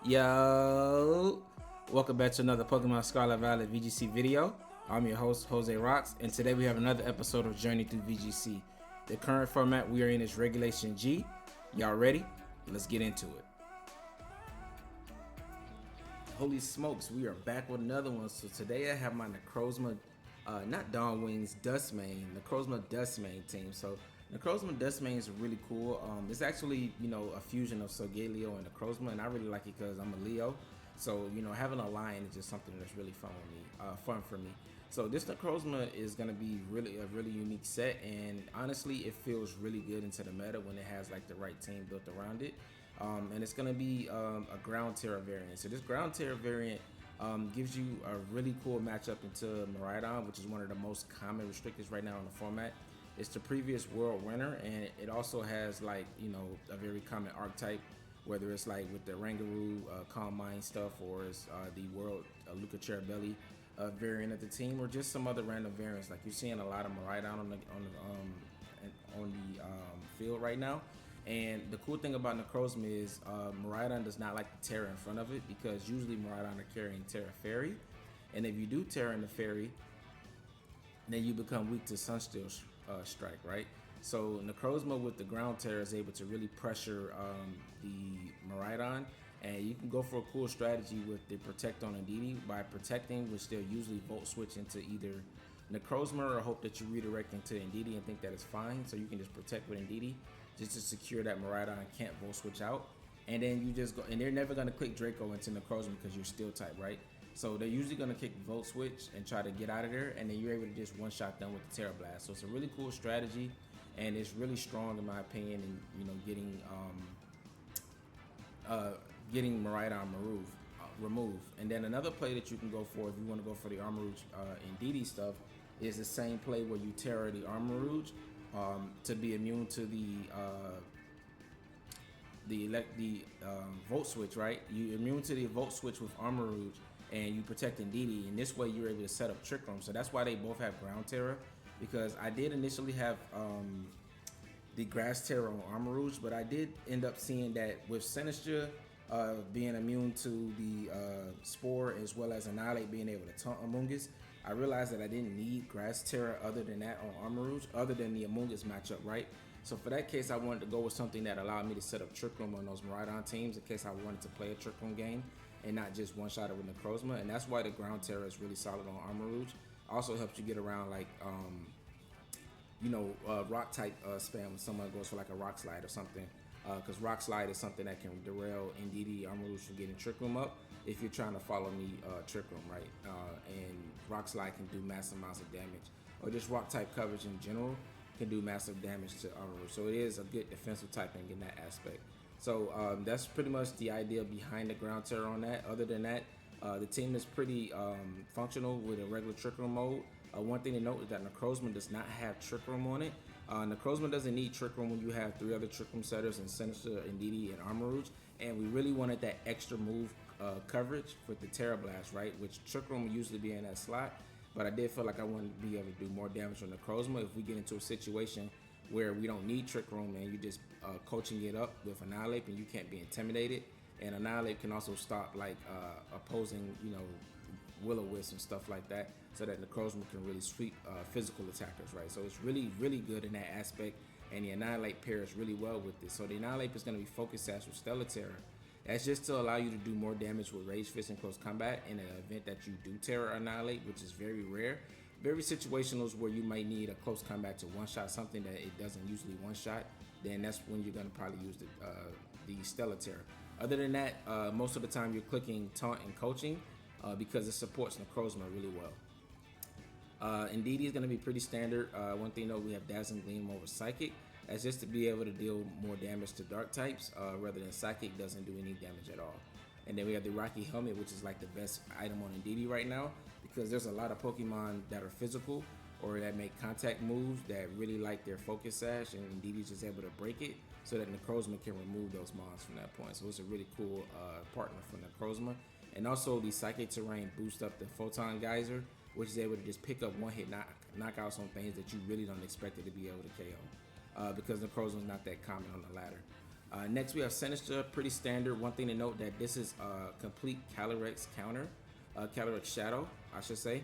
Yo, welcome back to another Pokemon Scarlet Violet VGC video. I'm your host, Jose Rocks, and today we have another episode of Journey Through VGC. The current format we are in is Regulation G. Y'all ready? Let's get into it. Holy smokes, we are back with another one. So today I have my Necrozma, not Dawn Wings, Dusk Mane, Necrozma Dusk Mane team. So Necrozma Dusk Mane is really cool. It's actually, a fusion of Solgaleo and Necrozma, and I really like it because I'm a Leo. So, having a lion is just something that's really fun for me. So this Necrozma is going to be a really unique set, and honestly, it feels really good into the meta when it has like the right team built around it. And it's going to be a ground Tera variant. So this ground Tera variant gives you a really cool matchup into Miraidon, which is one of the most common restrictors right now in the format. It's the previous world winner, and it also has like a very common archetype, whether it's like with the Rangaroo Calm Mind stuff, or it's the world Luca Cherubelli variant of the team, or just some other random variants. Like you're seeing a lot of Miraidon on the field right now. And the cool thing about Necrozma is Miraidon does not like the Tera in front of it, because usually Miraidon are carrying Tera Fairy, and if you do Tera in the Fairy, then you become weak to Sunsteel Strike, right? So Necrozma with the ground Tera is able to really pressure the Miraidon, and you can go for a cool strategy with the Protect on Indeedee. By protecting, which they'll usually Volt Switch into either Necrozma or hope that you redirect into Indeedee and think that it's fine, so you can just protect with Indeedee just to secure that Miraidon can't Volt Switch out. And then you just go, and they're never going to click Draco into Necrozma because you're Steel type, right? So they're usually going to kick Volt Switch and try to get out of there, and then you're able to just one-shot them with the Tera Blast. So it's a really cool strategy, and it's really strong in my opinion in getting Miraidon removed. And then another play that you can go for if you want to go for the Armarouge Indeedee stuff is the same play where you Tera the Armarouge to be immune to the Volt Switch, right? You immune to the Volt Switch with Armarouge, and you protect Indeedee, and this way you're able to set up Trick Room. So that's why they both have ground Tera, because I did initially have the grass Tera on Armarouge, but I did end up seeing that with Sinistcha being immune to the Spore, as well as Annihilape being able to taunt Amoonguss, I realized that I didn't need grass Tera other than that on Armarouge, other than the Amoonguss matchup, right? So for that case, I wanted to go with something that allowed me to set up Trick Room on those Miraidon teams in case I wanted to play a Trick Room game and not just one-shot it with Necrozma. And that's why the ground Tera is really solid on Armarouge. Also helps you get around like rock type spam when someone goes for like a rock slide or something, because rock slide is something that can derail Indeedee Armarouge from getting Trick Room up if you're trying to follow me Trick Room, right? And rock slide can do massive amounts of damage, or just rock type coverage in general can do massive damage to Armarouge. So it is a good defensive typing in that aspect. So that's pretty much the idea behind the ground Tera on that. Other than that, the team is pretty functional with a regular Trick Room mode. One thing to note is that Necrozma does not have Trick Room on it. Necrozma doesn't need Trick Room when you have 3 other Trick Room setters in Sinistcha, Indeedee, and Armarouge. And we really wanted that extra move coverage with the Tera Blast, right? Which Trick Room will usually be in that slot. But I did feel like I wanted to be able to do more damage on Necrozma if we get into a situation where we don't need Trick Room and you just coaching it up with Annihilape and you can't be intimidated. And Annihilape can also stop like opposing, Will-O-Wisp and stuff like that, so that Necrozma can really sweep physical attackers, right? So it's really, really good in that aspect, and the Annihilape pairs really well with this. So the Annihilape is going to be Focus Sash with Stellar Tera. That's just to allow you to do more damage with Rage Fist in close combat in an event that you do Tera Annihilape, which is very rare. Very situational where you might need a close combat to one-shot something that it doesn't usually one-shot, then that's when you're going to probably use the Stellar Tera. Other than that, most of the time you're clicking Taunt and Coaching, because it supports Necrozma really well. Indeedee is going to be pretty standard. One thing though, we have Dazzling Gleam over Psychic. That's just to be able to deal more damage to dark types, rather than Psychic doesn't do any damage at all. And then we have the Rocky Helmet, which is like the best item on Indeedee right now, because there's a lot of Pokemon that are physical or that make contact moves that really like their Focus Sash, and Indeedee is just able to break it so that Necrozma can remove those mons from that point. So it's a really cool partner for Necrozma. And also the Psychic Terrain boosts up the Photon Geyser, which is able to just pick up one-hit knockouts on things that you really don't expect it to be able to KO, because Necrozma is not that common on the ladder. Next we have Sinistcha, pretty standard. One thing to note that this is a complete Calyrex counter, Calyrex Shadow, I should say.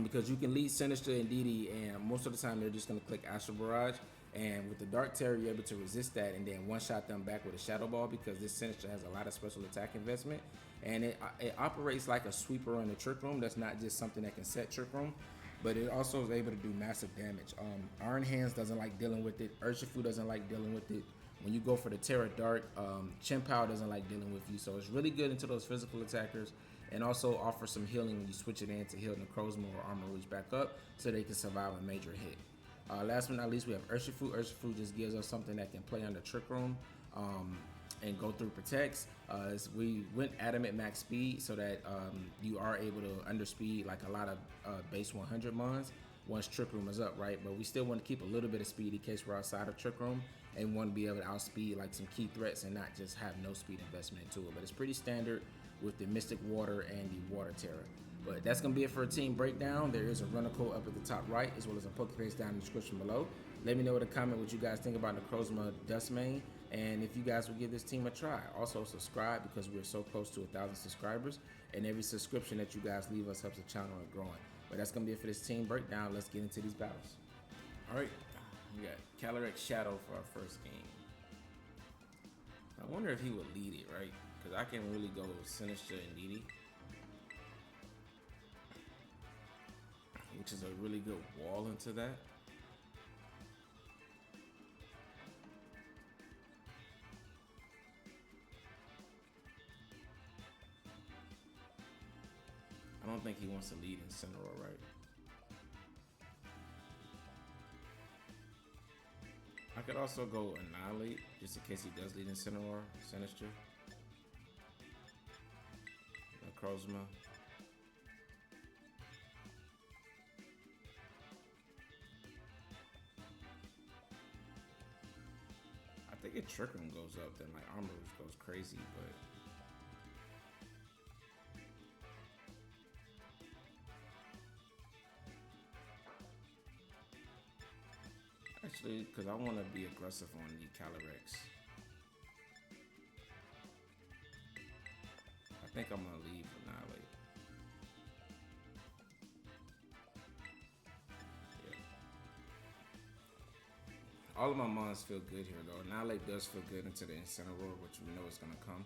Because you can lead Sinistcha and Indeedee, and most of the time they're just going to click Astral Barrage. And with the Dark Tera, you're able to resist that and then one-shot them back with a Shadow Ball, because this Sinistcha has a lot of special attack investment. And it operates like a sweeper in the Trick Room. That's not just something that can set Trick Room, but it also is able to do massive damage. Iron Hands doesn't like dealing with it. Urshifu doesn't like dealing with it. When you go for the Tera Dark, Chien-Pao doesn't like dealing with you. So it's really good into those physical attackers, and also offers some healing when you switch it in to heal Necrozma or Armarouge back up so they can survive a major hit. Last but not least, we have Urshifu. Urshifu just gives us something that can play under Trick Room and go through protects. We went Adamant max speed so that you are able to underspeed like a lot of base 100 mons once Trick Room is up, right? But we still want to keep a little bit of speed in case we're outside of Trick Room, and want to be able to outspeed like some key threats and not just have no speed investment into it. But it's pretty standard with the Mystic Water and the Water Tera. But that's going to be it for a team breakdown. There is a runner code up at the top right, as well as a Pokeface down in the description below. Let me know in the comment what you guys think about Necrozma Dusk Mane, and if you guys will give this team a try. Also subscribe, because we're so close to 1,000 subscribers, and every subscription that you guys leave us helps the channel and growing. But that's going to be it for this team breakdown. Let's get into these battles. All right, we got Calyrex Shadow for our first game. I wonder if he would lead it, right? Because I can really go with Sinistcha and Indeedee, which is a really good wall into that. I don't think he wants to lead Incineroar, right? I could also go Annihilate, just in case he does lead Incineroar, Sinistcha, Necrozma. I think if Trick Room goes up, then like Armarouge goes crazy, but actually, because I want to be aggressive on the Calyrex, I think I'm gonna leave Annihilate. All of my mons feel good here though. Annihilate does feel good into the Incineroar, which we know is gonna come.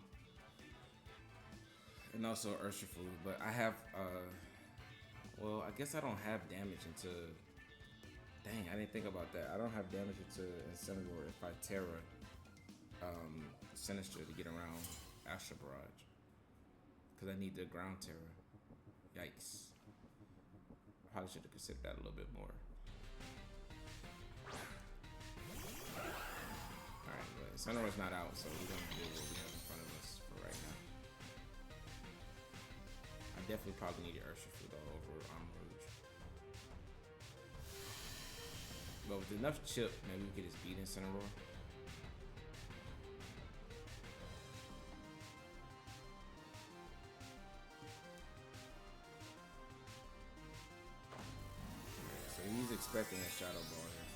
And also Urshifu, but I have, well, I guess I don't have damage into, dang, I didn't think about that. I don't have damage into Incineroar if I Tera Sinistcha to get around Astral Barrage. Because I need the ground Tera. Yikes. Probably should have considered that a little bit more. Alright, but Incineroar's not out, so we're going to do what we have in front of us for right now. I definitely probably need Urshifu though over Armarouge. But with enough chip, maybe we could just beat Incineroar. So he's expecting a Shadow Ball here.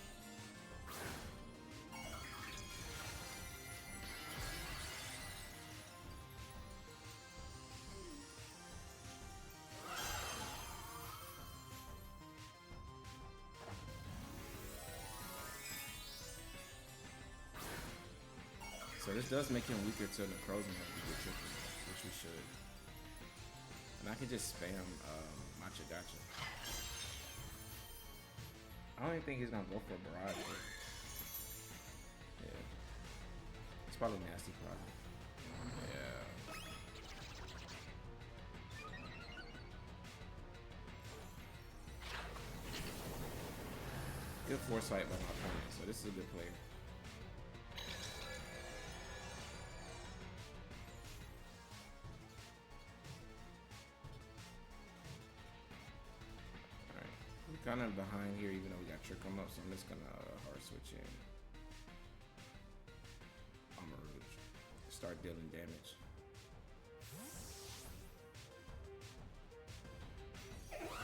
So this does make him weaker to Necrozma if we get tricky, which we should. And I can just spam Matcha Gotcha. I don't even think he's gonna go for a barrage. Yeah. It's probably nasty probably. Yeah. Good foresight by my opponent, so this is a good player. Kind of behind here, even though we got Trick Room up, so I'm just gonna hard switch in Armarouge, start dealing damage.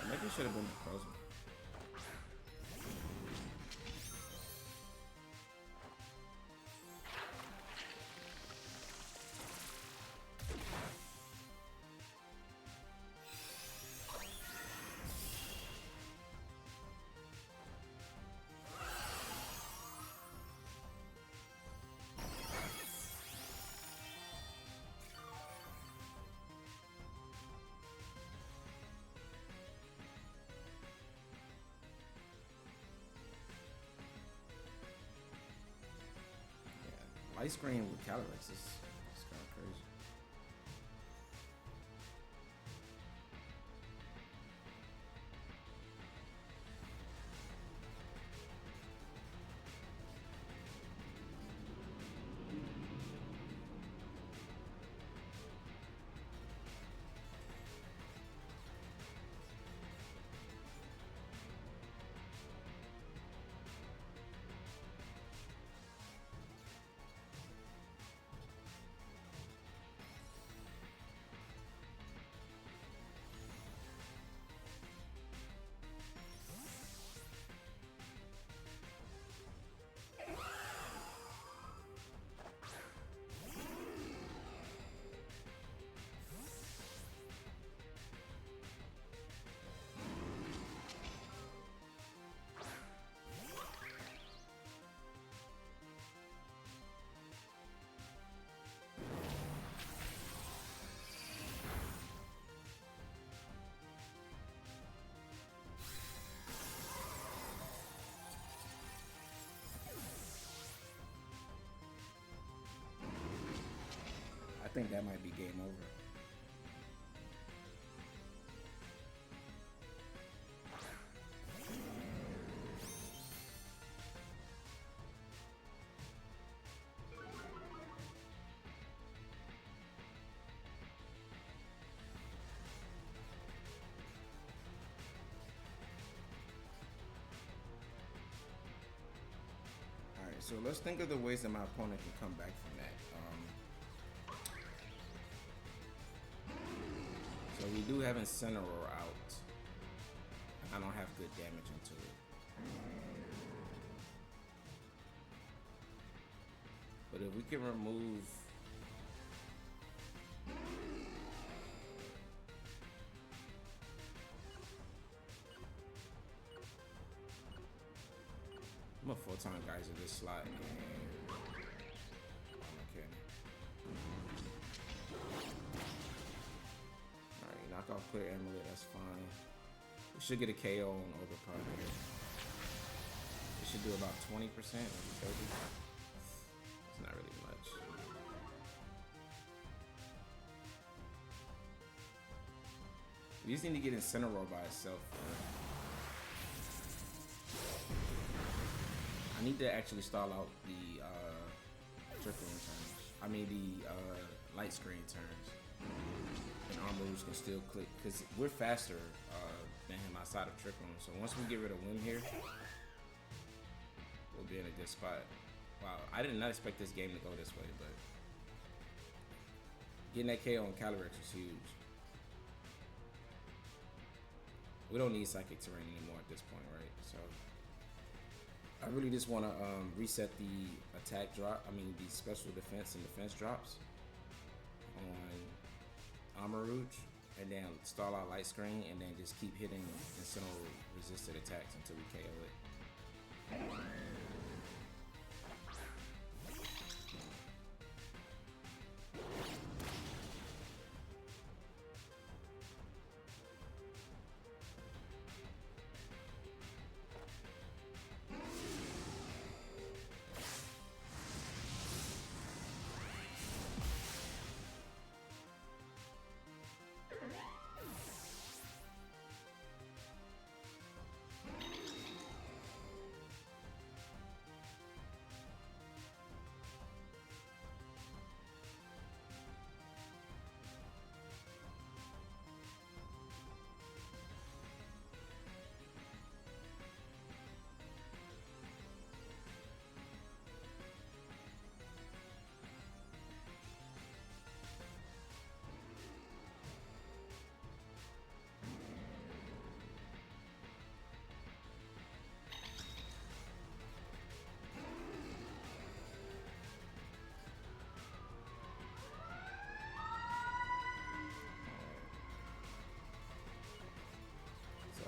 Maybe it should have been Necrozma. Alright, Ice Cream with Calyrex is kind of crazy. I think that might be game over. Alright, so let's think of the ways that my opponent can come back from that. So we do have Incineroar out. I don't have good damage into it. But if we can remove... I'm a full-time guys in this slot. Knock off clear Amulet, that's fine. We should get a KO on Overpower here. We should do about 20%, maybe 30%. It's not really much. We just need to get Incineroar by itself. I need to actually stall out the trickling turns. I mean the light screen turns. And Armarouge can still click because we're faster than him outside of Trick Room. So once we get rid of Wind here, we'll be in a good spot. Wow, I did not expect this game to go this way, but getting that KO on Calyrex was huge. We don't need Psychic Terrain anymore at this point, right? So I really just want to reset the attack drop. I mean the special defense and defense drops on Armarouge, and then stall out light screen, and then just keep hitting Incineroar resisted attacks until we KO it.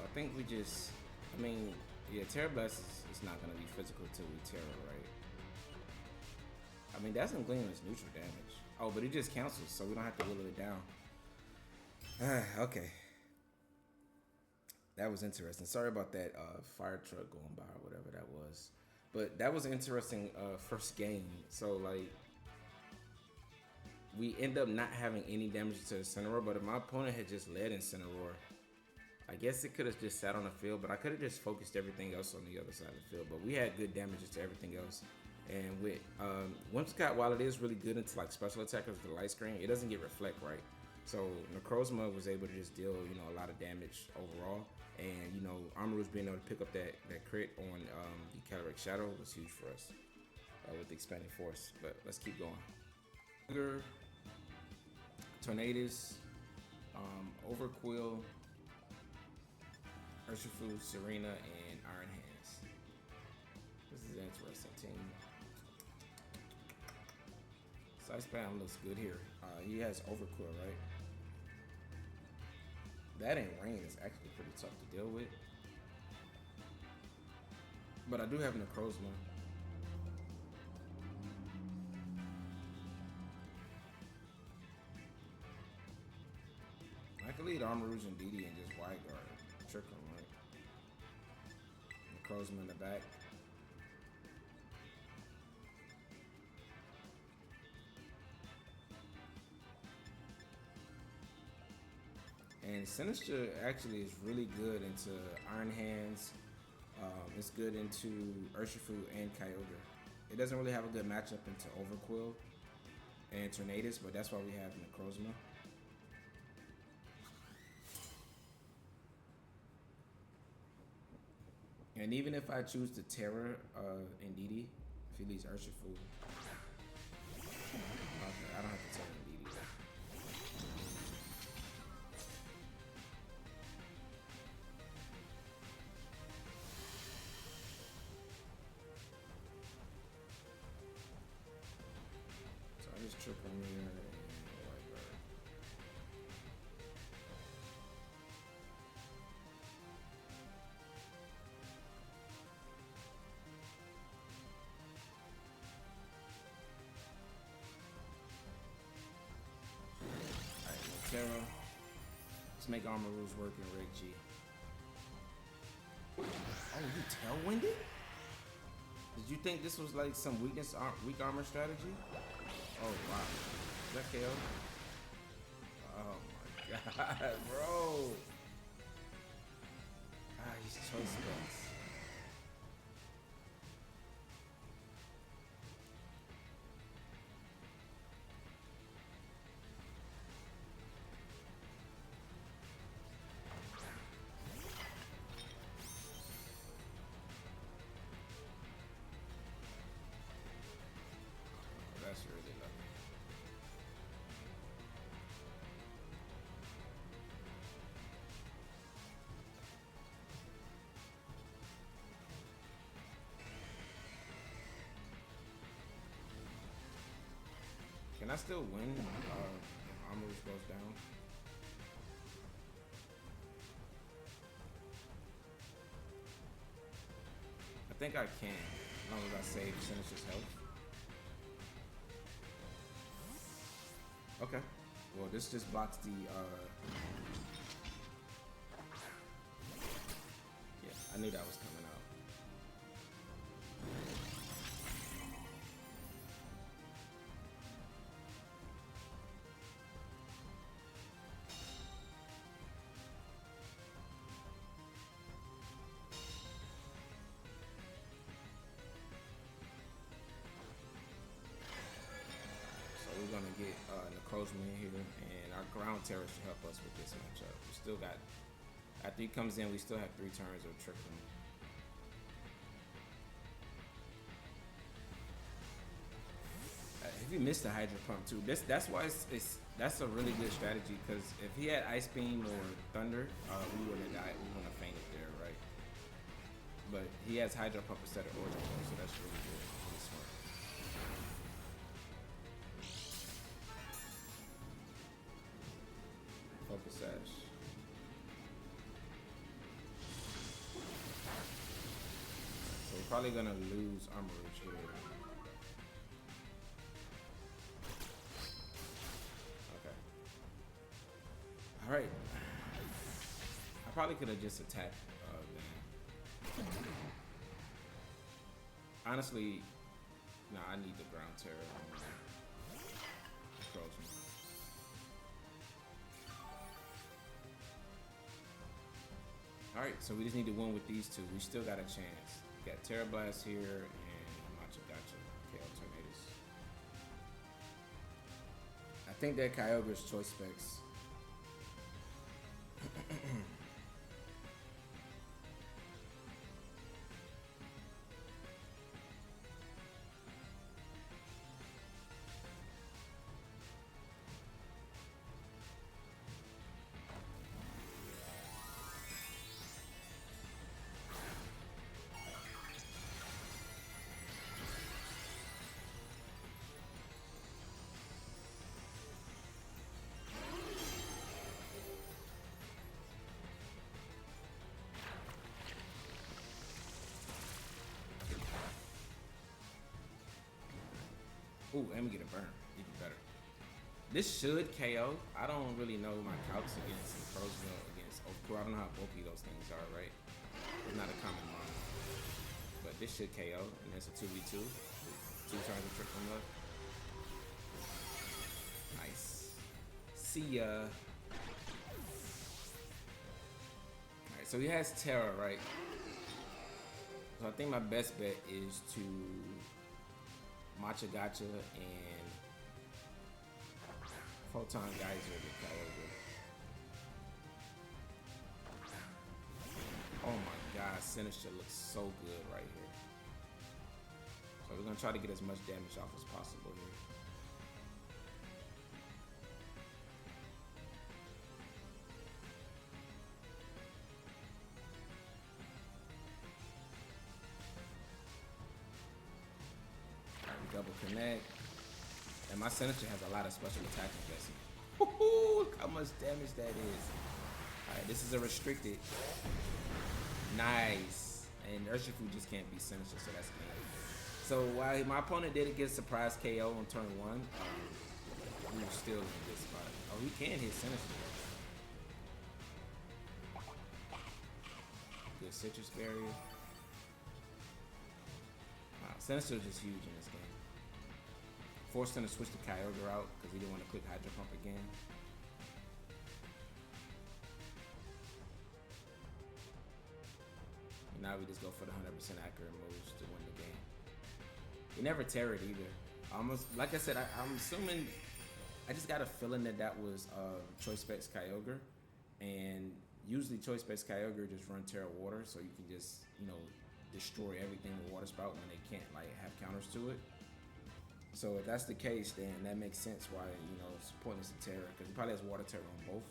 I think we just, I mean, yeah, Tera Blast is not going to be physical till we Tera, right? I mean, that's Gleam is neutral damage. Oh, but it just cancels, so we don't have to whittle it down. Okay. That was interesting. Sorry about that fire truck going by or whatever that was. But that was an interesting first game. So, like, we end up not having any damage to Incineroar, but if my opponent had just led Incineroar, I guess it could have just sat on the field, but I could have just focused everything else on the other side of the field. But we had good damages to everything else. And with Whimsicott, while it is really good into like special attackers with the light screen, it doesn't get reflect right. So Necrozma was able to just deal, you know, a lot of damage overall. And, you know, Armarouge being able to pick up that crit on the Cataracte Shadow was huge for us with the Expanding Force. But let's keep going. Tornadus, Overquill, Urshifu, Serena, and Iron Hands. This is an interesting team. Spam looks good here. He has Overquill, right? That in rain is actually pretty tough to deal with. But I do have Necrozma. I can lead Armarouge and Indeedee and just wide guard. Trick him, right? Necrozma in the back. And Sinistcha actually is really good into Iron Hands. It's good into Urshifu and Kyogre. It doesn't really have a good matchup into Overquill and Tornadus, but that's why we have Necrozma. And even if I choose to Tera Indeedee, if he leaves Urshifu, okay, I don't have to Tera Indeedee. Trick on here and white guard. Alright, Tera. Let's make Armarouge work in REG G. Oh, you tailwinded? Did you think this was like some weak armor strategy? Oh wow, is that KO? Oh my god, bro! Ah, he's choice bets. That's really lucky. Can I still win if Armarouge goes down? I think I can, as long as I save Sinistcha's health. Okay. Well, this just blocks the. Yeah, I knew that was coming out. We're gonna get Necrozma in here, and our ground Tera should help us with this matchup. We still got, after he comes in, we still have 3 turns of Trick him. If he missed the Hydro Pump too, that's why that's a really good strategy, because if he had Ice Beam or Thunder, we wouldn't have died. We wouldn't have fainted there, right? But he has Hydro Pump instead of Origin Pump, so that's really good. Really smart. Focus Sash. So we're probably gonna lose Armarouge here. Okay. Alright. I probably could have just attacked them. Honestly, no, I need the ground Tera. Necrozma. Alright, so we just need to win with these two. We still got a chance. We got Tera Blast here and Machagacha. KO Tornadus. I think that Kyogre's choice specs. Ooh, and we get a burn. Even better. This should KO. I don't really know my calcs against Necrozma, against Oku. I don't know how bulky those things are, right? It's not a common model. But this should KO, and that's a 2v2. 2 turns of trick from left. Nice. See ya. Alright, so he has Tera, right? So I think my best bet is to Machagacha and Photon Geyser with Kyogre. Oh my god, Sinistcha looks so good right here. So we're gonna try to get as much damage off as possible here. Double connect. And my Sinistcha has a lot of special attack investment. Look how much damage that is. Alright, this is a restricted. Nice. And Urshifu just can't beat Sinistcha, so that's good. So while my opponent did get a surprise KO on turn 1, we were still in this spot. Oh, he can hit Sinistcha. Good Sitrus barrier. Wow, Sinistcha is just huge in this game. Forced him to switch the Kyogre out because he didn't want to click Hydro Pump again. And now we just go for the 100% accurate moves to win the game. He never Tera'd either. Almost, like I said, I'm assuming, I just got a feeling that that was Choice Specs Kyogre. And usually Choice Specs Kyogre just run Tera Water, so you can just, you know, destroy everything with Water Spout when they can't like have counters to it. So if that's the case, then that makes sense why, you know, it's pointless to Tera, because he probably has Water Tera on both.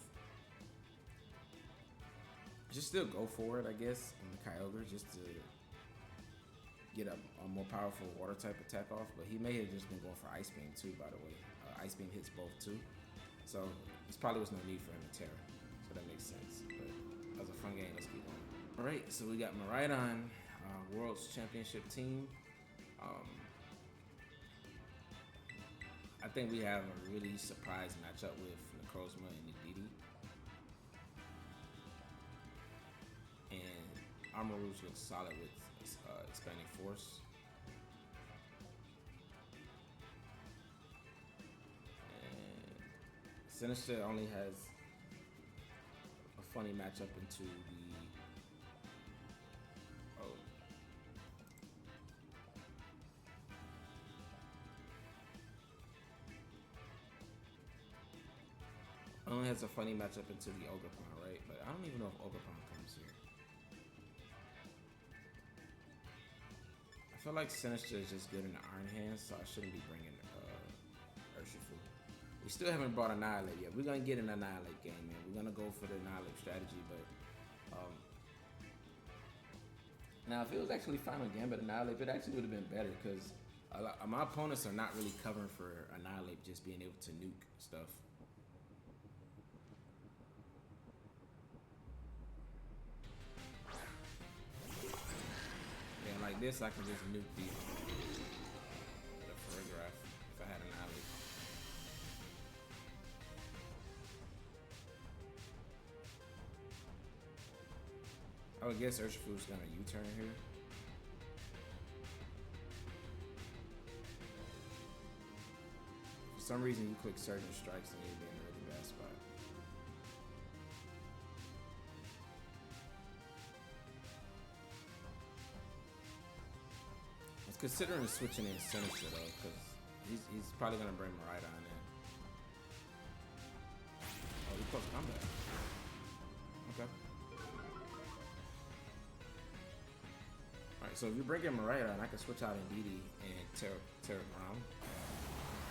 Just still go for it, I guess, on the Kyogre, just to get a more powerful Water type attack off. But he may have just been going for Ice Beam too, by the way. Ice Beam hits both too. So there probably was no need for him to Tera. So that makes sense. But that was a fun game. Let's keep going. All right, so we got Miraidon, World's Championship team. I think we have a really surprise matchup with Necrozma and Indeedee. And Armarouge looks solid with Expanding Force. And Sinistcha only has a funny matchup into the only has a funny matchup into the Ogerpon, right? But I don't even know if Ogerpon comes here. I feel like Sinistcha is just good in the Iron Hands, so I shouldn't be bringing Urshifu. We still haven't brought Annihilape yet. We're gonna get an Annihilape game, man. We're gonna go for the Annihilape strategy, but now if it was actually Final Gambit Annihilape, it actually would have been better because my opponents are not really covering for Annihilape just being able to nuke stuff. Like this, I can just nuke the Paragraph if I had an Annihilape. I would guess Urshifu's gonna U-turn here. For some reason you click Surging Strikes and you'll be in a really bad spot. I was considering switching in Sinistcha though, because he's probably gonna bring Miraidon in. Oh, he close combat. Okay. Alright, so if you bring in Miraidon, I can switch out Indeedee and Tera around.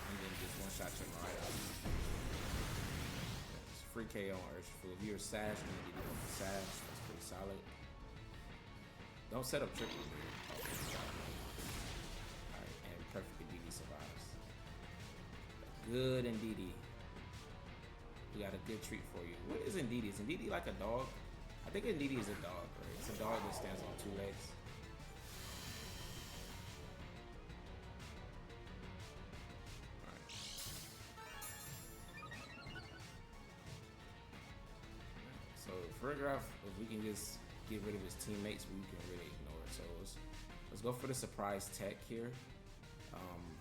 And then just one-shot your Miraidon. It's free KO on Urshifu. If you're a Sash, then you get it Sash. That's pretty solid. Don't set up triple here. Alright, and perfect Indeedee survives. Good Indeedee. We got a good treat for you. What is Indeedee? Is Indeedee like a dog? I think Indeedee is a dog, right? It's a dog that stands on 2 legs. Alright. So Farigiraf, if we can just get rid of his teammates, we can really ignore it. So let's go for the surprise tech here.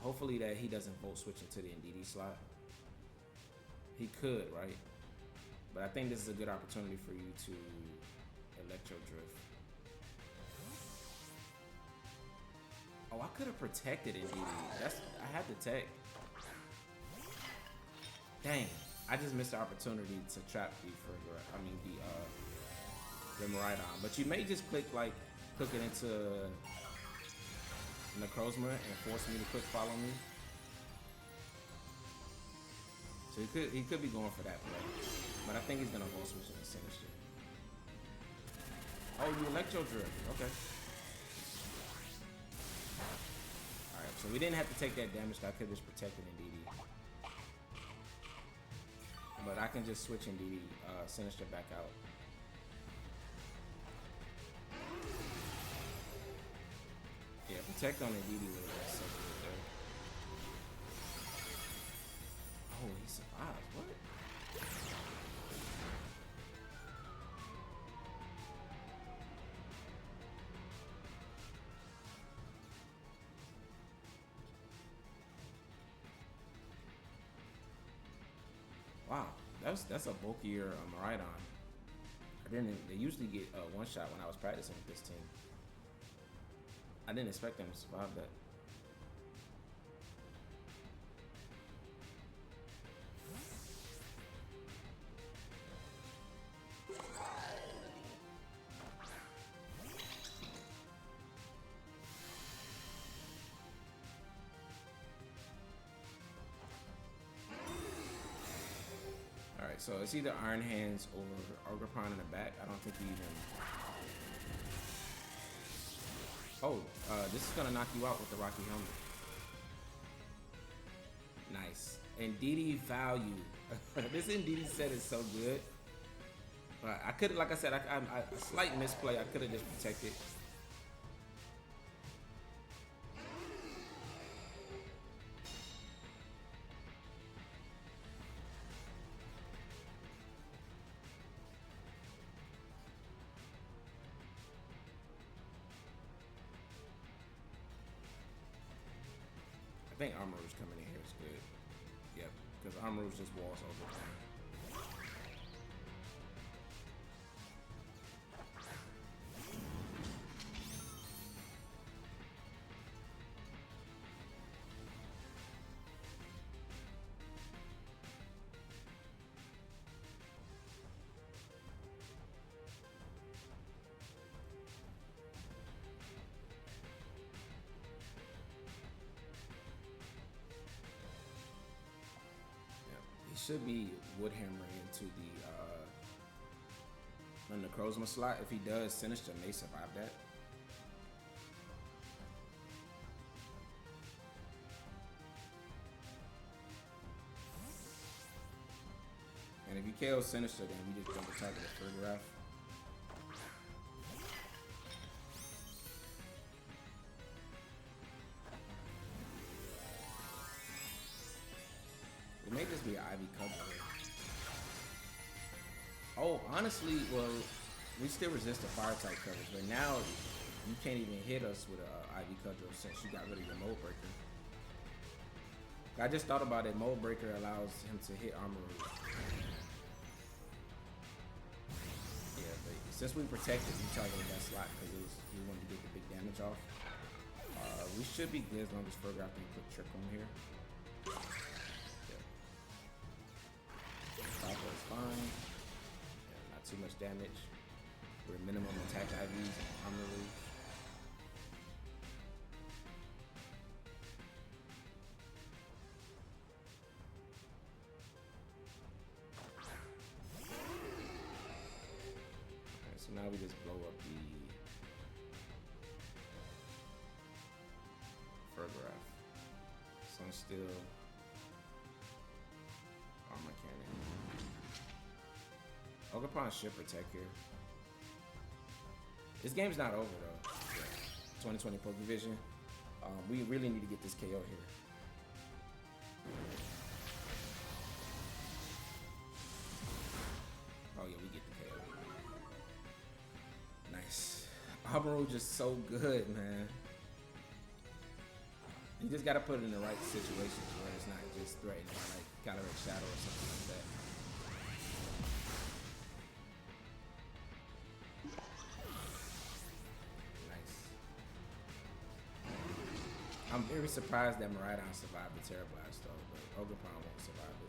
Hopefully that he doesn't vote switch into the Indeedee slot. He could, right? But I think this is a good opportunity for you to Electro Drift. Oh, I could have protected Indeedee. I had the tech. Dang, I just missed the opportunity to trap the Miraidon. But you may just click it into Necrozma and force me to quick follow me. So he could be going for that play, but I think he's gonna vote switch and Sinistcha. Oh, you Electro Drift, okay. All right, so we didn't have to take that damage. I could just protected Indeedee, but I can just switch Indeedee, Sinistcha back out. Yeah, protect on Indeedee would have been so good there. Oh, he survived. What? Wow, that's a bulkier Miraidon. They usually get one shot when I was practicing with this team. I didn't expect them to survive that. Alright, so it's either Iron Hands or Ogerpon in the back. I don't think he even... Oh, this is gonna knock you out with the Rocky Helmet. Nice. Indeedee value. This Indeedee set is so good. I could, like I said, a slight misplay. I could have just protected. I think Armarouge coming in here is good. Yep, because Armarouge just walls over time. Should be wood hammering into the Necrozma slot. If he does, Sinistcha may survive that. And if you KO Sinistcha, then we just jump attack with the Farigiraf. It may just be an Ivy cover. Oh, honestly, well, we still resist the fire type coverage, but now you can't even hit us with an Ivy Cudgel since you got rid of your Mold Breaker. I just thought about it. Mold Breaker allows him to hit Armarouge. Yeah, but since we protected, we targeted that slot because he wanted to get the big damage off. We should be good as long as further after we put Trick on here. Yeah. Taco is fine. Yeah, not too much damage. With minimum attack IVs on Armarouge. So now we just blow up the Fergraph. Sunsteel. Armor Cannon. Ogerpon should protect here. This game's not over though. Yeah. 2020 Pokevision. We really need to get this KO here. Oh yeah, we get the KO. Nice. Armarouge is so good, man. You just gotta put it in the right situations where it's not just threatened by like Calyrex Shadow or something like that. Nice. I'm very surprised that Miraidon survived the Tera Blast though, but Ogerpon won't survive it.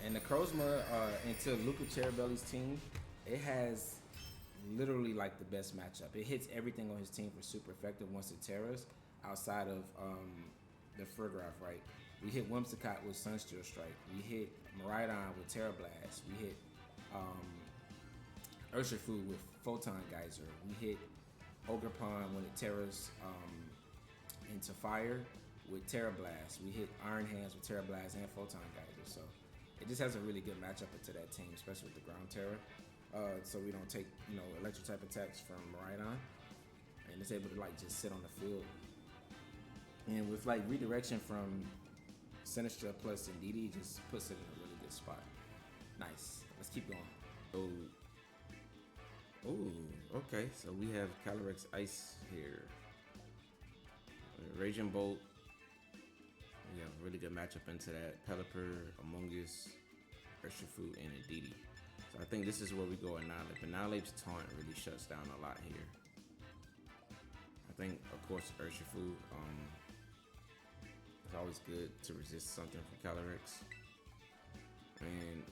And Necrozma into Luca Terabelli's team, it has literally like the best matchup. It hits everything on his team for super effective once it Teras outside of the Fergraph, right? We hit Whimsicott with Sunsteel Strike. We hit Miraidon with Tera Blast. We hit Urshifu with Photon Geyser. We hit Ogerpon when it Teras into fire with Tera Blast. We hit Iron Hands with Tera Blast and Photon Geyser. So it just has a really good matchup into that team, especially with the ground Tera. So we don't take, electric type attacks from Miraidon. And it's able to like just sit on the field. And with like redirection from Sinistcha plus Indeedee, just puts it in a really good spot. Nice. Let's keep going. Oh, okay. So we have Calyrex Ice here. Raging Bolt. We have a really good matchup into that. Pelipper, Amoonguss, Urshifu, and Indeedee. So I think this is where we go Annihilape. Annihilape's taunt really shuts down a lot here. I think, of course, Urshifu is always good to resist something from Calyrex. And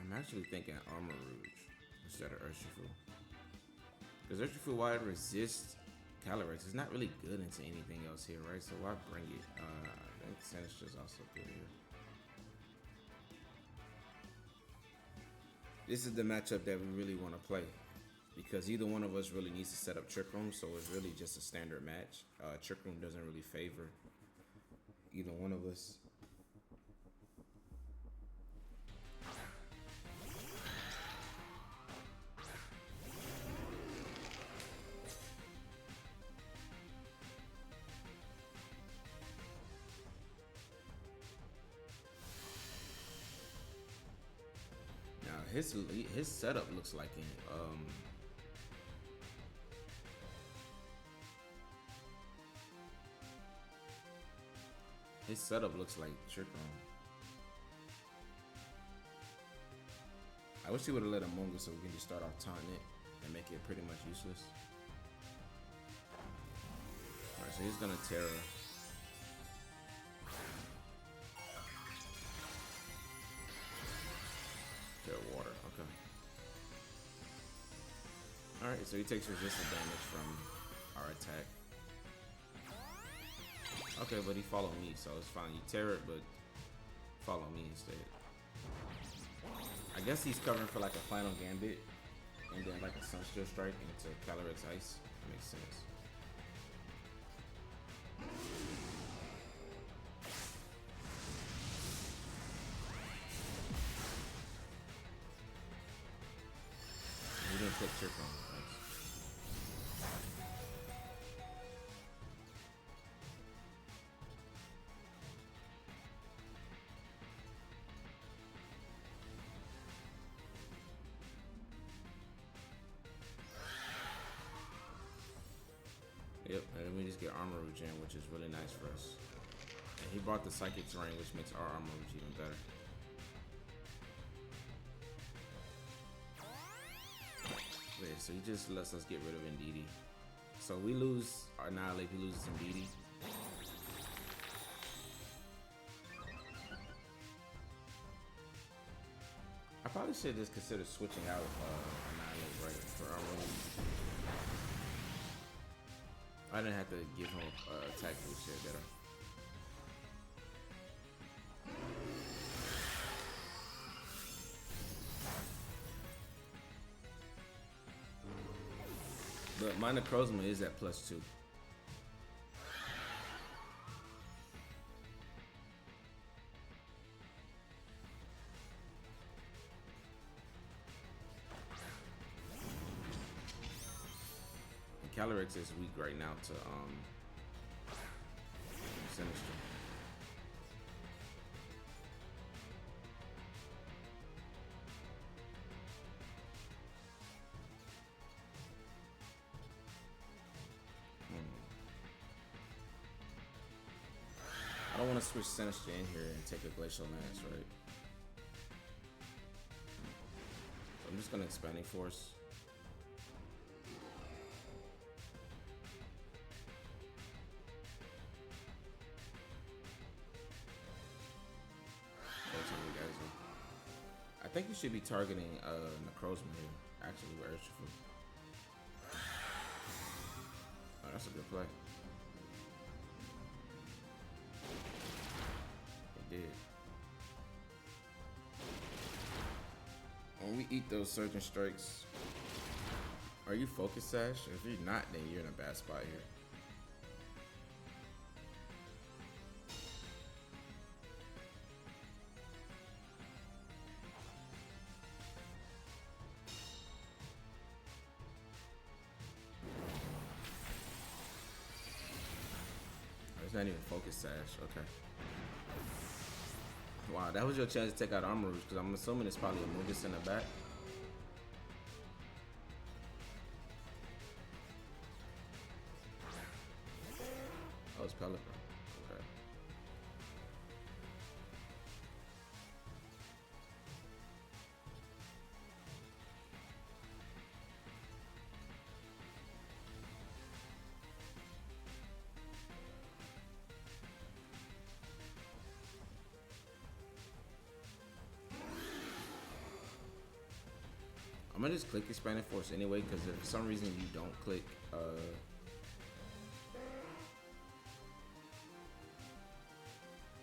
I'm actually thinking Armarouge instead of Urshifu. Because Urshifu, while it resists Calyrex, is not really good into anything else here, right? So why bring it? I think Sinistcha is also good here. This is the matchup that we really want to play. Because either one of us really needs to set up Trick Room, so it's really just a standard match. Trick Room doesn't really favor either one of us. Now his setup looks like it. His setup looks like Trick Room. I wish he would have let Amoonguss so we can just start off taunting it and make it pretty much useless. Alright, so he's gonna Tera. Tera Water, okay. Alright, so he takes resistant damage from our attack. Okay, but he followed me, so it's fine. You tear it, but follow me instead. I guess he's covering for like a final gambit, and then like a Sunsteel Strike into Calyrex Ice. That makes sense. He didn't take Trick Room. get Armarouge in, which is really nice for us. And he brought the Psychic Terrain, which makes our Armarouge even better. Yeah, so he just lets us get rid of Indeedee. So we lose our Annihilape, he loses Indeedee. I probably should just consider switching out Annihilape right for Armarouge. I didn't have to give him attack boost here, did I? But my Necrozma is at +2. Calyrex is weak right now to Sinistcha. I don't want to switch Sinistcha in here and take a Glacial Lance, right? So I'm just gonna Expanding Force. I think you should be targeting Necrozma here, actually, with Urshifu. Oh, that's a good play. It did. When we eat those Surging Strikes, are you focused, Sash? If you're not, then you're in a bad spot here. It's not even focused, Sash. Okay. Wow, that was your chance to take out Armarouge, because I'm assuming it's probably Amulet in the back. Oh, it's Pelipper. Okay. I'm gonna just click Expanding Force anyway, because if for some reason you don't click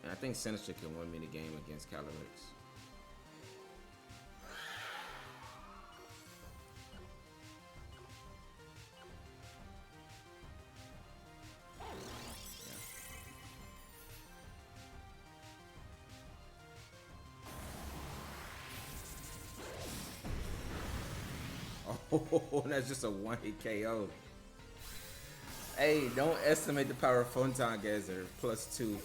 and I think Sinistcha can win me the game against Calyrex. Oh, that's just a 1-hit KO. Hey, don't estimate the power of Photon Geyser. +2.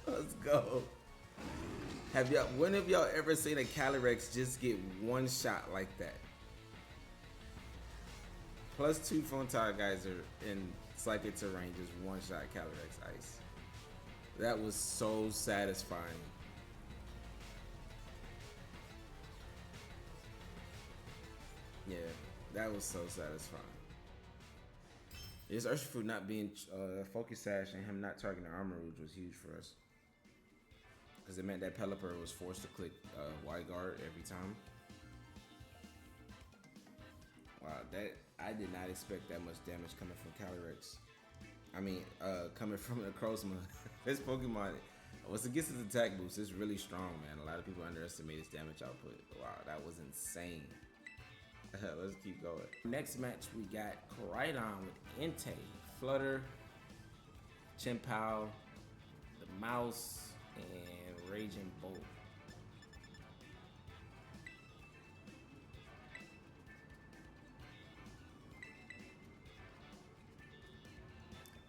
Let's go. When have y'all ever seen a Calyrex just get one shot like that? +2 Photon Geyser in Psychic Terrain, just one shot Calyrex Ice. That was so satisfying. Yeah, that was so satisfying. His Urshifu not being Focus Sash and him not targeting Armarouge was huge for us. Because it meant that Pelipper was forced to click Y guard every time. Wow, I did not expect that much damage coming from Calyrex. I mean, coming from Necrozma. This Pokemon, once it gets its attack boost, it's really strong, man. A lot of people underestimate its damage output. Wow, that was insane. Let's keep going. Next match, we got Koraidon with Entei, Flutter, Chien-Pao, the Mouse, and Raging Bolt.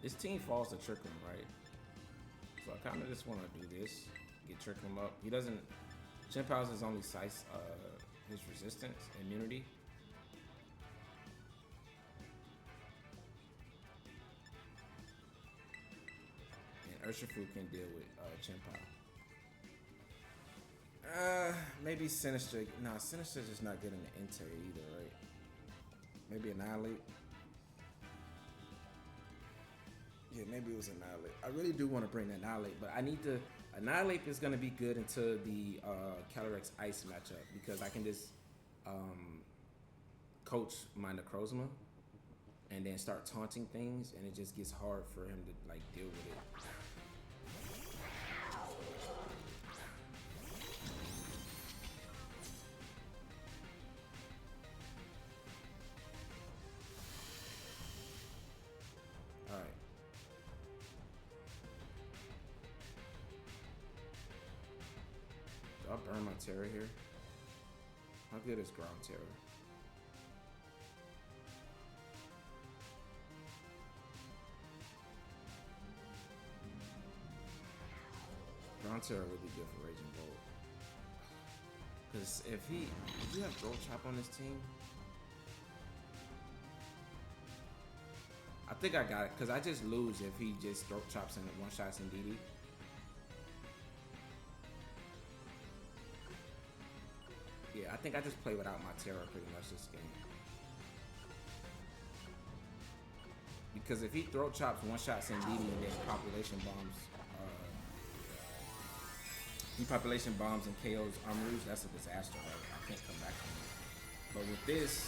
This team falls to Trick Room, right? So I kind of just want to do this, get Trick Room up. He doesn't. Chien-Pao's his only size, his resistance, immunity. Urshifu can deal with Chien-Pao. Maybe Sinistcha. Nah, Sinistcha's just not getting the Inter either, right? Maybe Annihilate. Yeah, maybe it was Annihilate. I really do want to bring Annihilate, but I need to. Annihilate is going to be good until the Calyrex Ice matchup because I can just coach my Necrozma and then start taunting things, and it just gets hard for him to like deal with it. I'll burn my Tera here. How good is ground Tera? Ground Tera would be good for Raging Bolt. Because if you have Throat Chop on this team, I think I got it. Because I just lose if he just Throat Chops and one shots Indeedee. Yeah, I think I just play without my Tera pretty much this game. Because if he Throat Chops, one shots Indeedee, and then population bombs, he population bombs and KOs Armarouge, that's a disaster. Right? I can't come back from it. But with this,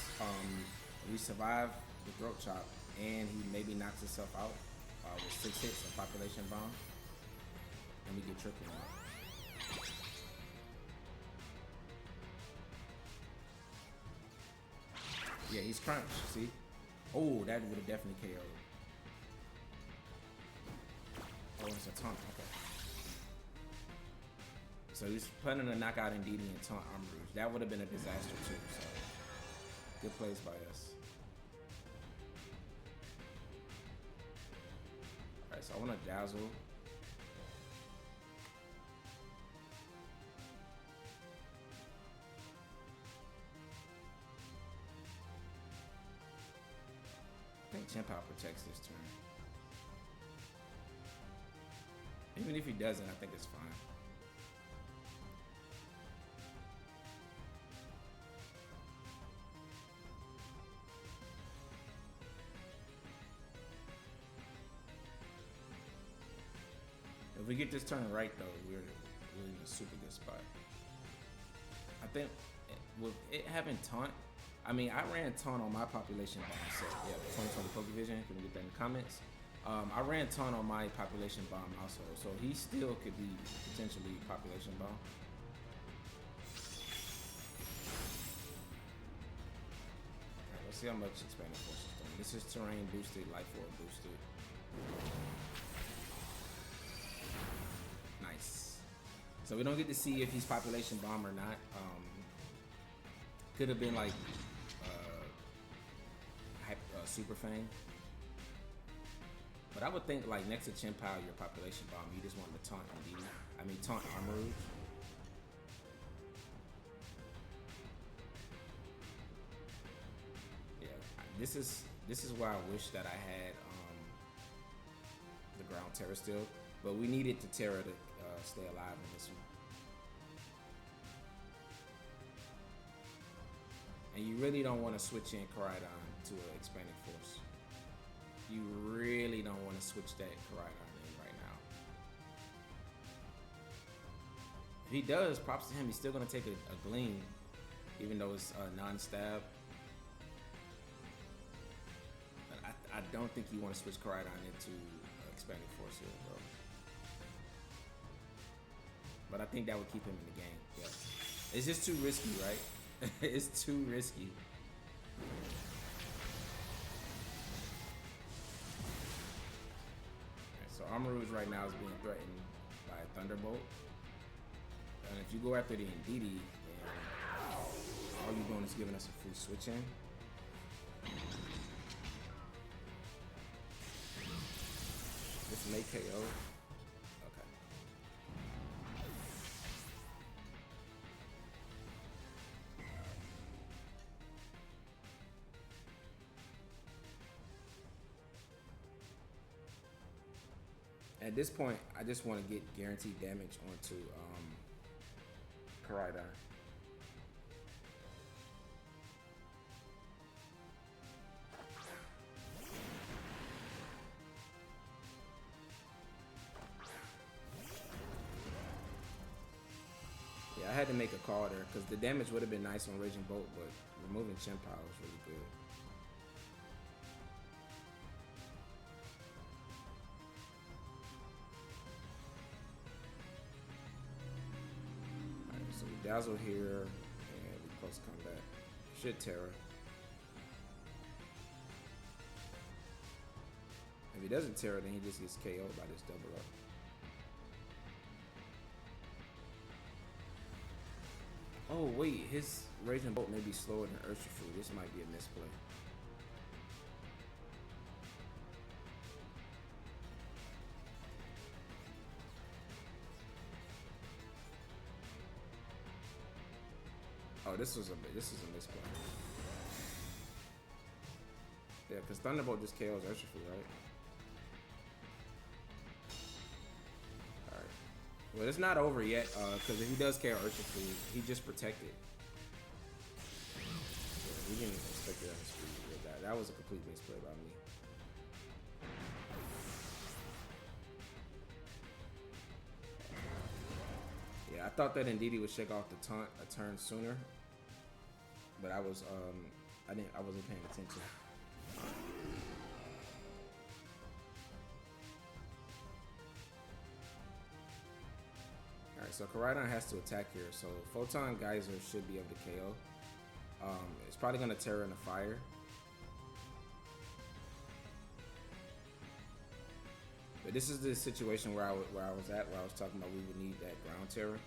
we survive the Throat Chop, and he maybe knocks himself out with 6 hits of population bomb, and we get tripping out. Yeah, he's crunch, see? Oh, that would have definitely KO'd. Oh, it's a taunt, okay. So he's planning to knock out Indeedee and taunt Armarouge. That would have been a disaster too, so good plays by us. Alright, so I want to Dazzle. I think Chien-Pao protects this turn. Even if he doesn't, I think it's fine. If we get this turn right, though, we're in a super good spot. I think with it having taunt, I mean, I ran taunt on my population bomb set. Yeah, 2020 Pokevision. Can we get that in the comments? I ran taunt on my population bomb also, so he still could be potentially population bomb. Alright, let's see how much expanded force is doing. This is terrain boosted, life orb boosted. Nice. So we don't get to see if he's population bomb or not. Could have been like Super Fang. But I would think like next to Chien-Pao, your population bomb, you just wanted to taunt Indeedee. I mean taunt Armarouge. Yeah, this is why I wish that I had the ground Tera still, but we needed the Tera to stay alive in this one. And you really don't want to switch in Koraidon to an expanding force. You really don't want to switch that Koraidon in right now. If he does, props to him. He's still going to take a Gleam, even though it's non-stab. But I don't think you want to switch Koraidon into expanding force here, bro. But I think that would keep him in the game. Yeah. It's just too risky, right? It's too risky. Right, so Armarouge right now is being threatened by a Thunderbolt. And if you go after the Indeedee, and all you're doing is giving us a free switch in. This may KO. At this point, I just want to get guaranteed damage onto Koraidon. Yeah, I had to make a call there because the damage would have been nice on Raging Bolt, but removing Chien-Pao was really good. So we Dazzle here, and we close combat. Should Tera. If he doesn't Tera, then he just gets KO'd by this double up. Oh wait, his Raging Bolt may be slower than Urshifu. This might be a misplay. Oh, this was a misplay. Yeah, because Thunderbolt just KOs Urshifu, right? Alright. Well, it's not over yet, because if he does KO Urshifu, he just protected. Yeah, we didn't expect it on his speed. That was a complete misplay by me. Yeah, I thought that Indeedee would shake off the taunt a turn sooner, but I wasn't paying attention. Alright, so Koraidon has to attack here, so Photon Geyser should be able to KO. It's probably gonna Tera in the fire. But this is the situation where I was talking about we would need that ground Tera.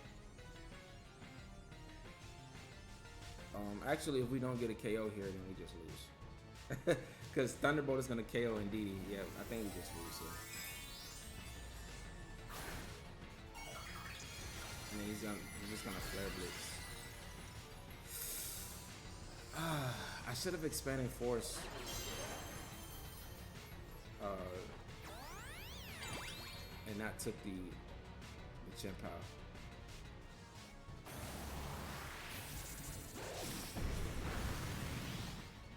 Actually, if we don't get a KO here, then we just lose. Because Thunderbolt is gonna KO Indeedee. Yeah, I think we just lose here. And then he's just gonna Flare Blitz. I should have expanded Force. And not took the Chien-Pao.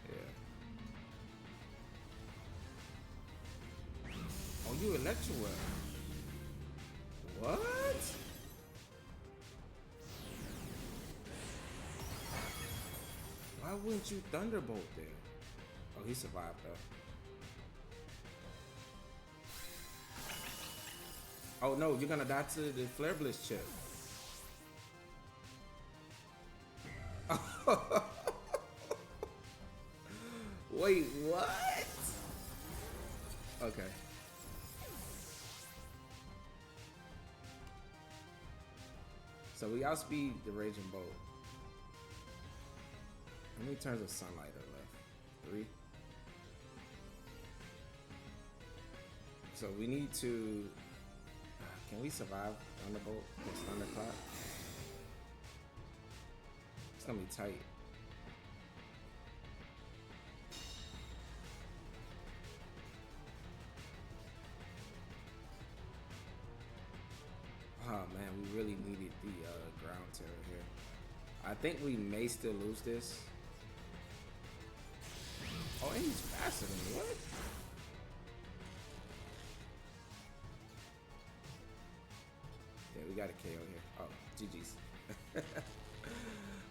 Yeah. Oh, you Electro. What? Why wouldn't you Thunderbolt there? Oh, he survived though. Oh no, you're gonna die to the Flare Blitz chip. Wait, what? Okay. So we outspeed the Raging Bolt. How many turns of Sunlight are left? 3. So we need to. Can we survive Thunderbolt? This Thunderclap? It's gonna be tight. Oh man, we really needed the ground Tera here. I think we may still lose this. Oh, and he's faster than me. What? Yeah, we got a KO here. Oh, GG's.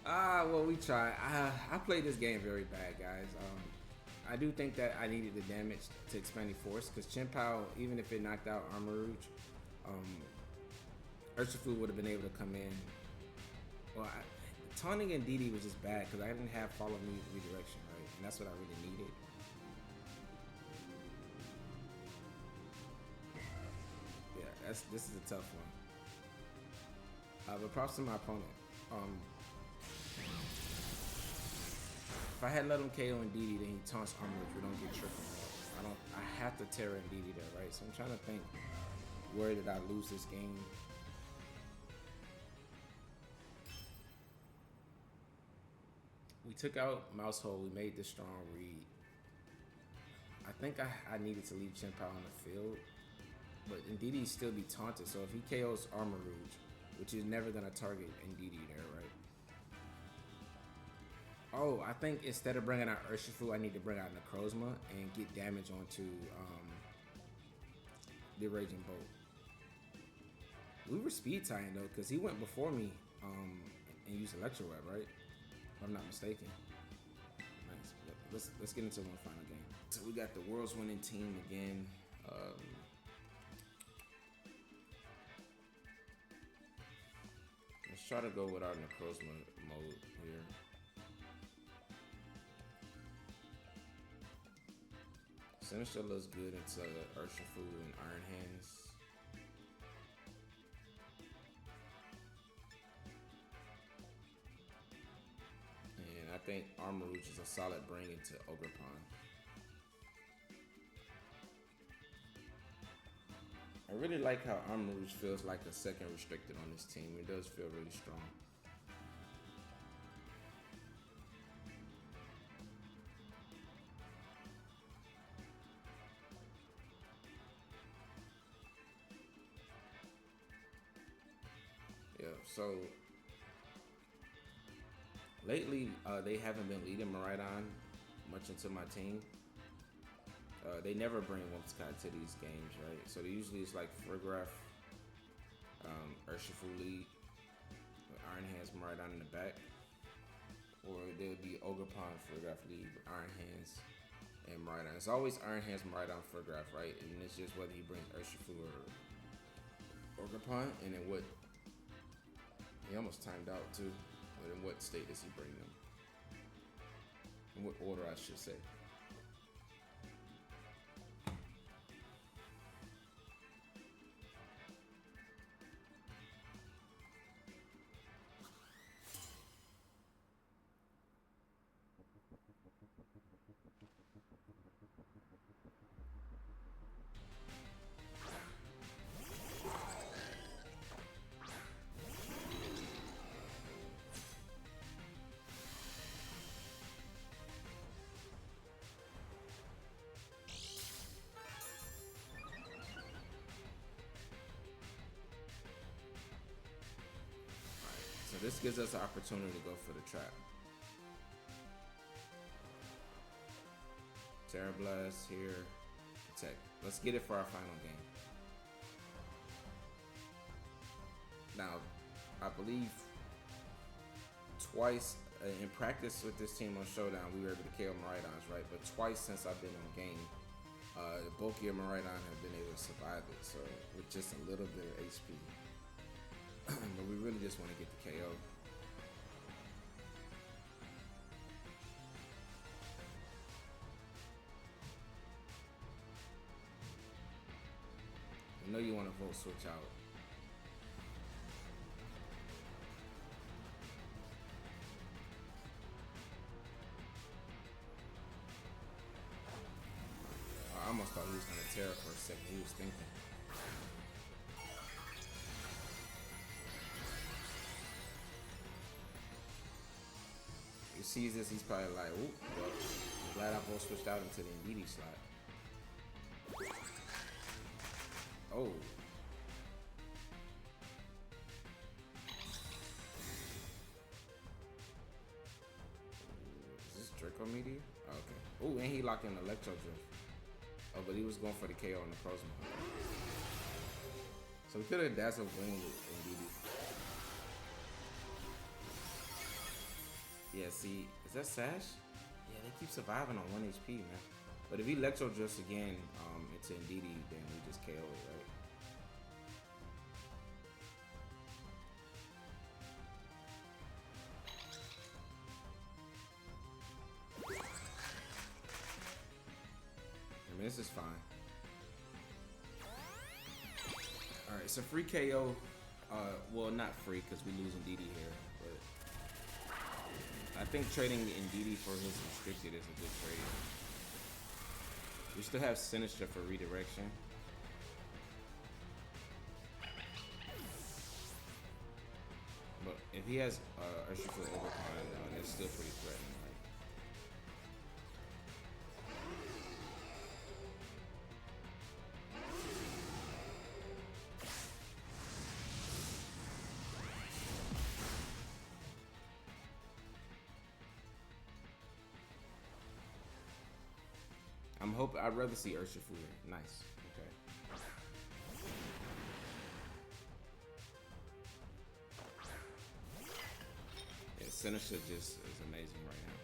Well, we tried. I played this game very bad, guys. I do think that I needed the damage to Expanding Force, because Chien-Pao, even if it knocked out Armarouge, Urshifu would have been able to come in. Well, taunting Indeedee was just bad, because I didn't have Follow Me Redirection, right? And that's what I really needed. Yeah, this is a tough one. But props to my opponent. If I had let him KO Indeedee, then he taunts Armarouge. We don't get triple. I have to Tera Indeedee there, right? So I'm trying to think, where did I lose this game? We took out Mousehole. We made the strong read. I think I needed to leave Chien-Pao on the field. But Indeedee still be taunted. So if he KOs Armarouge, which is never gonna target Indeedee there, right? Oh, I think instead of bringing out Urshifu, I need to bring out Necrozma and get damage onto the Raging Bolt. We were speed tying though, because he went before me and used Electro Web, right? If I'm not mistaken. Nice. Let's get into one final game. So we got the world's winning team again. Let's try to go with our Necrozma mode here. Sinistcha looks good into Urshifu and Iron Hands. And I think Armarouge is a solid bring into Ogerpon. I really like how Armarouge feels like a second restricted on this team. It does feel really strong. Yeah, so lately they haven't been leading Miraidon much into my team. They never bring Whimsicott to these games, right? So usually it's like Farigiraf, Urshifu lead, with Iron Hands, Miraidon in the back. Or there'll be Ogerpon, Farigiraf lead with Iron Hands and Miraidon. It's always Iron Hands, Miraidon, Farigiraf, right? And it's just whether he brings Urshifu or Ogerpon, and then what. He almost timed out too. But in what state does he bring them? In what order, I should say. So this gives us an opportunity to go for the trap. Tera Blast here, protect. Let's get it for our final game. Now, I believe twice in practice with this team on Showdown, we were able to KO Miraidons, right? But twice since I've been on game, the bulkier Miraidon have been able to survive it. So with just a little bit of HP. But we really just want to get the KO. I know you want to vote switch out. I almost thought he was going to Tera for a second. He was thinking. He sees this, he's probably like, "Oop, well, I'm glad I both switched out into the Indeedee slot." Oh. Is this Draco Meteor? Oh, okay. Oh, and he locked in Electro Drift. Oh, but he was going for the KO on the Necrozma. So we could have dazzled Wing with Indeedee. Yeah, see, is that Sash? Yeah, they keep surviving on 1 HP, man. But if he Electro Drifts again into Indeedee, then we just KO it, right? I mean, this is fine. Alright, so free KO. Well, not free because we lose Indeedee here, but I think trading Indeedee for his restricted is a good trade. We still have Sinistcha for redirection. But if he has Urshifu Ogerpon, it's still pretty threatening, right? I'd rather see Urshifu here. Nice. Okay. Yeah, Sinistcha just is amazing right now.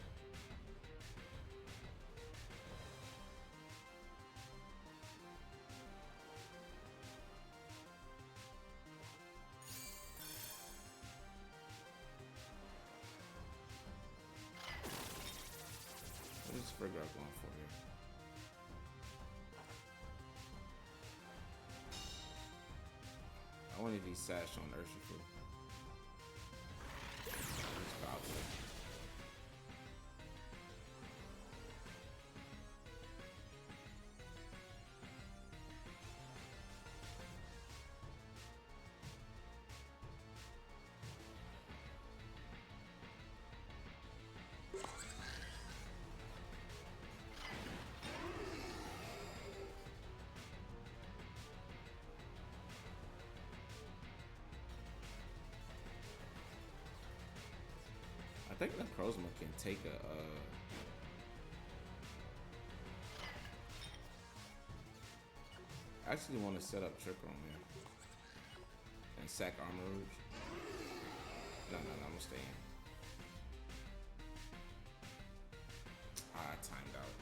What is Frigga going for here? I want to be Sash on Urshifu. It's Voilet. I think Necrozma can take a. I actually want to set up Trick Room here and sack Armarouge. No, I'm gonna stay in. I timed out.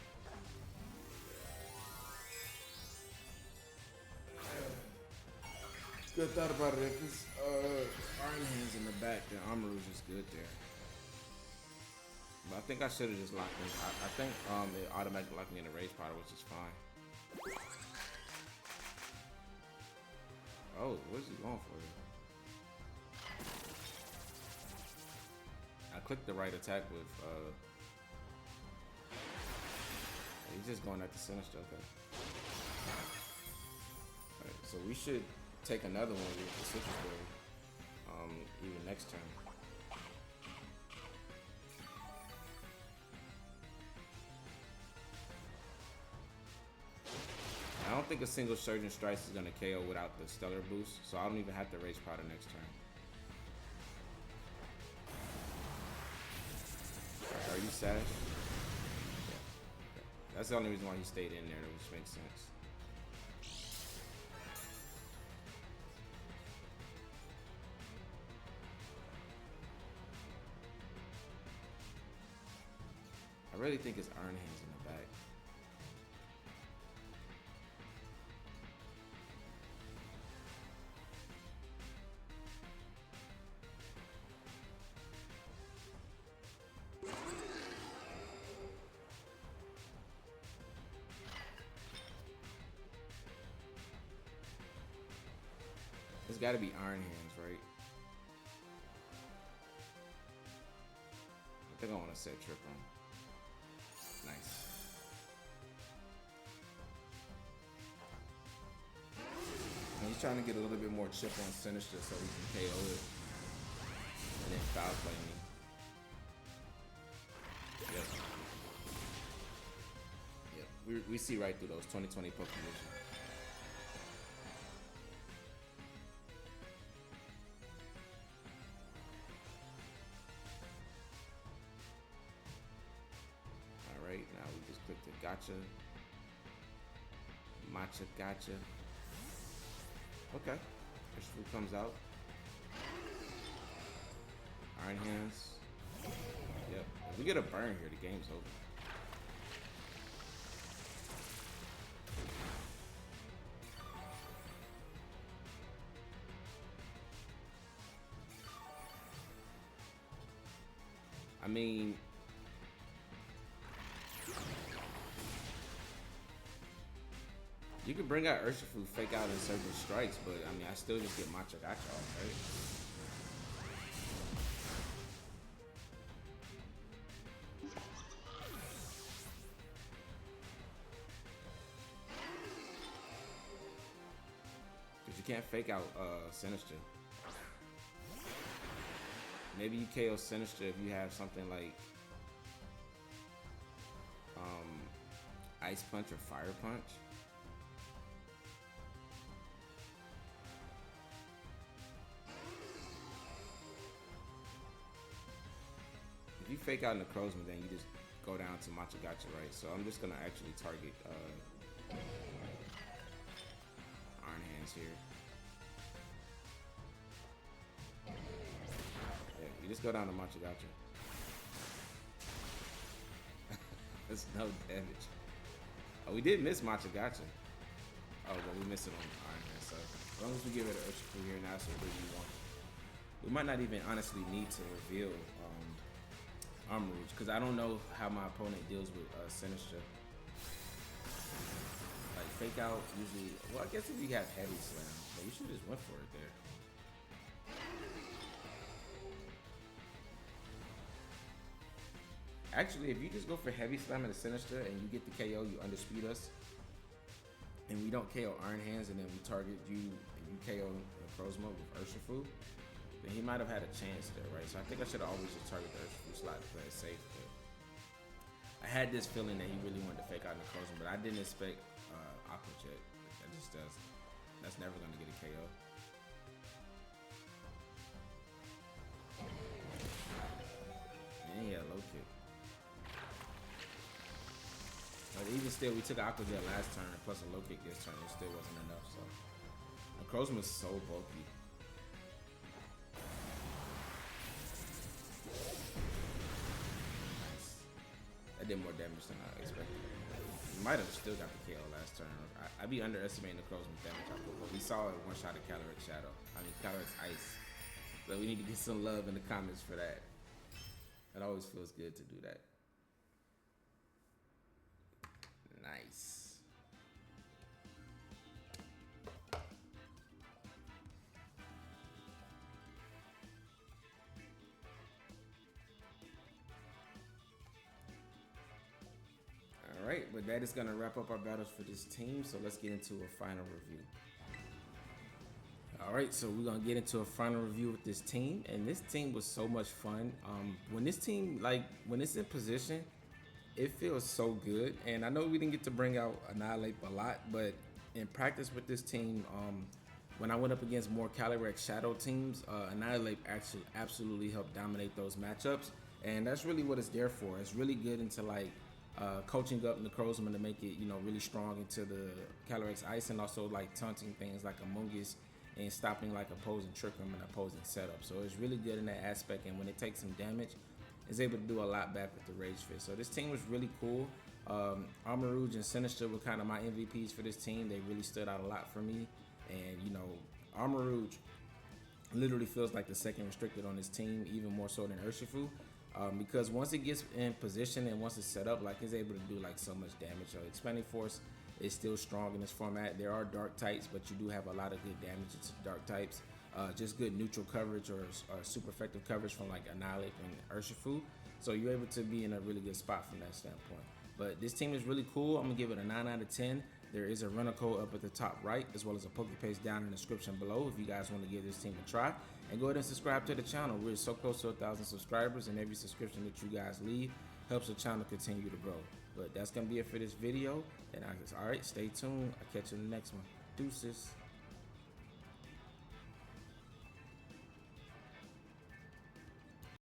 Good thought about it. If it's Iron Hands in the back, then Armarouge is good there. But I think I should have just locked in. I think it automatically locked me in the Rage Powder, which is fine. Oh, what is he going for here? I clicked the right attack with he's just going at the Sinistcha, okay. Alright, so we should take another one with the Sitrus build, even next turn. I don't think a single Surgeon Strikes is gonna KO without the Stellar boost, so I don't even have to Rage Powder next turn. Are you Sash? Yeah. That's the only reason why he stayed in there, which makes sense. I really think it's Iron Hands in the back. It's got to be Iron Hands, right? I think I want to set Trick on. Nice. And he's trying to get a little bit more chip on Sinistcha so he can KO it. And then foul play me. Yep. We see right through those 2020 Pokemon. Now we just click the gotcha. Matcha gotcha. Okay. Urshifu comes out. Iron Hands. Yep. If we get a burn here, the game's over. I mean, you can bring out Urshifu, fake out Insurgent Strikes, but I mean, I still just get Matcha Gotcha off, right? Because you can't fake out Sinistcha. Maybe you KO Sinistcha if you have something like Ice Punch or Fire Punch. If you fake out Necrozma, then you just go down to Machagacha, right? So I'm just gonna actually target Iron Hands here. Yeah, you just go down to Machagacha. That's no damage. Oh, we did miss Machagacha. Oh, but we missed it on Iron Hand. So as long as we give it an Urshifu here, now that's what we want. We might not even honestly need to reveal Armarouge, because I don't know how my opponent deals with Sinistcha. Like fake out usually. Well, I guess if you have heavy slam, but you should just went for it there. Actually, if you just go for heavy slam at a Sinistcha and you get the KO, you underspeed us, and we don't KO Iron Hands, and then we target you and you KO Necrozma with Urshifu, then he might have had a chance there, right? So I think I should have always just target the Urshifu slot to play it safe. But I had this feeling that he really wanted to fake out Necrozma, but I didn't expect Aqua Jet. That just does. That's never going to get a KO. And yeah, low kick. But even still, we took Aqua Jet last turn, plus a low kick this turn. It still wasn't enough. So Necrozma is so bulky. That did more damage than I expected. We might have still got the KO last turn. I'd be underestimating Necrozma's damage output, but we saw it one shot at Calyrex Shadow. I mean, Calyrex Ice. So we need to get some love in the comments for that. It always feels good to do that. Nice. Alright, but that is going to wrap up our battles for this team, so let's get into a final review. Alright, so we're going to get into a final review with this team, and this team was so much fun. When this team, when it's in position, it feels so good, and I know we didn't get to bring out Annihilape a lot, but in practice with this team, when I went up against more Calyrex Shadow teams, Annihilape actually absolutely helped dominate those matchups, and that's really what it's there for. It's really good into coaching up Necrozma to make it, really strong into the Calyrex Ice, and also taunting things like Amulet and stopping opposing Trick Room and opposing setup. So it's really good in that aspect, and when it takes some damage, it's able to do a lot back with the Rage Fist. So this team was really cool. Armarouge and Sinistcha were kind of my MVPs for this team. They really stood out a lot for me, and Armarouge literally feels like the second restricted on this team, even more so than Urshifu. Because once it gets in position and once it's set up, it's able to do so much damage. So Expanding Force is still strong in this format. There are dark types, but you do have a lot of good damage to dark types. Just good neutral coverage or super effective coverage from Annihilape and Urshifu. So you're able to be in a really good spot from that standpoint. But this team is really cool. I'm gonna give it a 9 out of 10. There is a runner code up at the top right, as well as a PokePaste down in the description below if you guys want to give this team a try. And go ahead and subscribe to the channel. We're so close to 1,000 subscribers, and every subscription that you guys leave helps the channel continue to grow. But that's going to be it for this video. And all right, stay tuned. I'll catch you in the next one. Deuces.